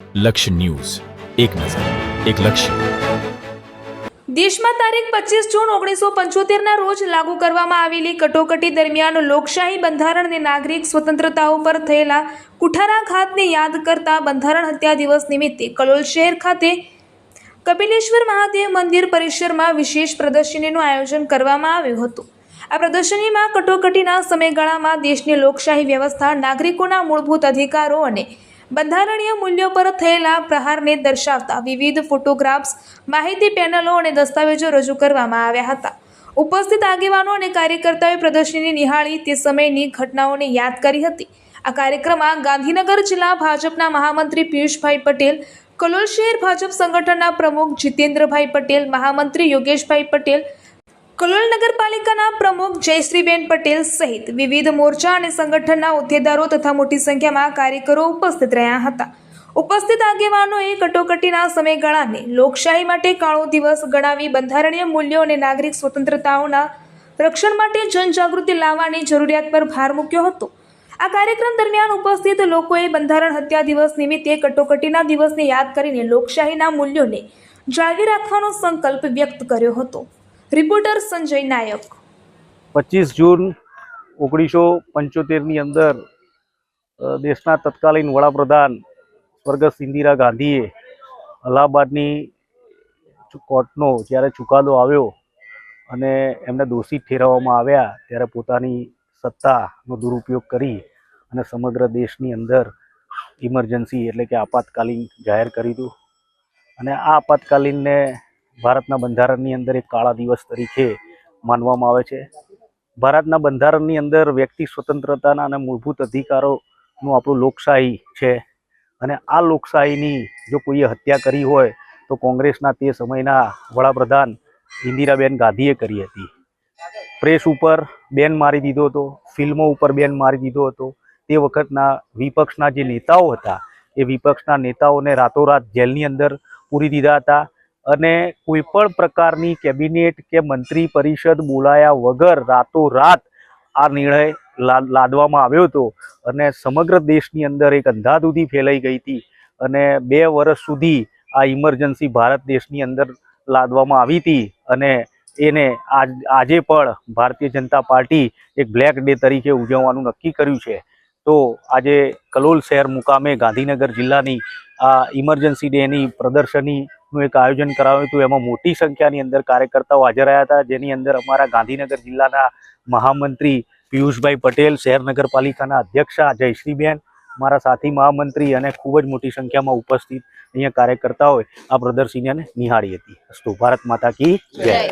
લક્ષ્ય ન્યૂઝ, એક નજર, એક લક્ષ્ય. દેશમાં તારીખ 25 જૂન 1975ના રોજ લાગુ કરવામાં આવેલી કટોકટી દરમિયાન લોકશાહી બંધારણ અને નાગરિક સ્વતંત્રતાઓ પર થયેલા કુઠારાઘાતને યાદ કરતા બંધારણ હત્યા દિવસ નિમિત્તે કલોલ શહેર ખાતે કપિલેશ્વર મહાદેવ મંદિર પરિસરમાં વિશેષ પ્રદર્શનીનું આયોજન કરવામાં આવ્યું હતું. આ પ્રદર્શનીમાં કટોકટીના સમયગાળામાં દેશની લોકશાહી વ્યવસ્થા, નાગરિકોના મૂળભૂત અધિકારો અને બંધારણીય મૂલ્યો પર થયેલા પ્રહારને દર્શાવતા વિવિધ ફોટોગ્રાફ્સ, માહિતી પેનલો અને દસ્તાવેજો રજૂ કરવામાં આવ્યા હતા. ઉપસ્થિત આગેવાનો અને કાર્યકર્તાઓએ પ્રદર્શની નિહાળી તે સમયની ઘટનાઓને યાદ કરી હતી. આ કાર્યક્રમમાં ગાંધીનગર જિલ્લા ભાજપના મહામંત્રી પિયુષભાઈ પટેલ, કલોલ શહેર ભાજપ સંગઠનના પ્રમુખ જીતેન્દ્રભાઈ પટેલ, મહામંત્રી યોગેશભાઈ પટેલ, કલોલ નગરપાલિકાના પ્રમુખ જયશ્રીબેન પટેલ સહિત વિવિધ મોરચા અને સંગઠનના હોદ્દેદારો તથા મોટી સંખ્યામાં કાર્યકરો ઉપસ્થિત રહ્યા હતા. ઉપસ્થિત આગેવાનોએ કટોકટીના સમયગાળાને લોકશાહી માટે કાળો દિવસ ગણાવી બંધારણીય મૂલ્યો અને નાગરિક સ્વતંત્રતાઓના રક્ષણ માટે જનજાગૃતિ લાવવાની જરૂરિયાત પર ભાર મૂક્યો હતો. આ કાર્યક્રમ દરમિયાન ઉપસ્થિત લોકોએ બંધારણ હત્યા દિવસ નિમિત્તે કટોકટીના દિવસને યાદ કરીને લોકશાહીના મૂલ્યોને જાળવી રાખવાનો સંકલ્પ વ્યક્ત કર્યો હતો. રિપોર્ટર સંજય નાયક. 25 જૂન 1975ની અંદર દેશના તત્કાલીન વડાપ્રધાન સ્વર્ગસ્થ ઇન્દિરા ગાંધીએ અલ્હાબાદની કોર્ટનો જ્યારે ચુકાદો આવ્યો અને એમને દોષિત ઠેરવવામાં આવ્યા ત્યારે પોતાની સત્તાનો દુરુપયોગ કરી અને સમગ્ર દેશની અંદર ઇમરજન્સી એટલે કે આપાતકાલીન જાહેર કરી દીધું. અને આ આપાતકાલીનને ભારતના બંધારણની અંદર એક કાળા દિવસ તરીકે માનવામાં આવે છે. ભારતના બંધારણની અંદર વ્યક્તિ સ્વતંત્રતાના અને મૂળભૂત અધિકારોનું આપણું લોકશાહી છે. અને આ લોકશાહીની જો કોઈએ હત્યા કરી હોય તો કોંગ્રેસના તે સમયના વડાપ્રધાન ઇન્દિરાબેન ગાંધીએ કરી હતી. પ્રેસ ઉપર બેન મારી દીધો હતો, ફિલ્મો ઉપર બેન મારી દીધો હતો. તે વખતના વિપક્ષના જે નેતાઓ હતા એ વિપક્ષના નેતાઓને રાતોરાત જેલની અંદર પૂરી દીધા હતા. અને કોઈ પણ પ્રકારની કેબિનેટ કે મંત્રી પરિષદ બોલાયા વગર રાતોરાત આ નિર્ણય લાદવામાં આવ્યો હતો. અને સમગ્ર દેશની અંદર એક અંધાધૂંધી ફેલાઈ ગઈ હતી. અને 2 વર્ષ સુધી આ ઇમરજન્સી ભારત દેશની અંદર લાદવામાં આવી હતી. અને એને આજે પણ ભારતીય જનતા પાર્ટી એક બ્લેક ડે તરીકે ઉજવવાનું નક્કી કર્યું છે. તો આજે કલોલ શહેર મુકામે ગાંધીનગર જિલ્લાની આ ઇમરજન્સી ડેની પ્રદર્શનીનું એક આયોજન કરાવ્યું હતું. એમાં મોટી સંખ્યાની અંદર કાર્યકર્તાઓ હાજર રહ્યા હતા, જેની અંદર અમારા ગાંધીનગર જિલ્લાના મહામંત્રી પિયુષભાઈ પટેલ, શહેર નગરપાલિકાના અધ્યક્ષા જયશ્રીબેન, મારા સાથી મહામંત્રી અને ખૂબ જ મોટી સંખ્યામાં ઉપસ્થિત અહીંયા કાર્યકર્તાઓએ આ પ્રદર્શનીને નિહાળી હતી. અસ્તુ ભારત માતા કી જય.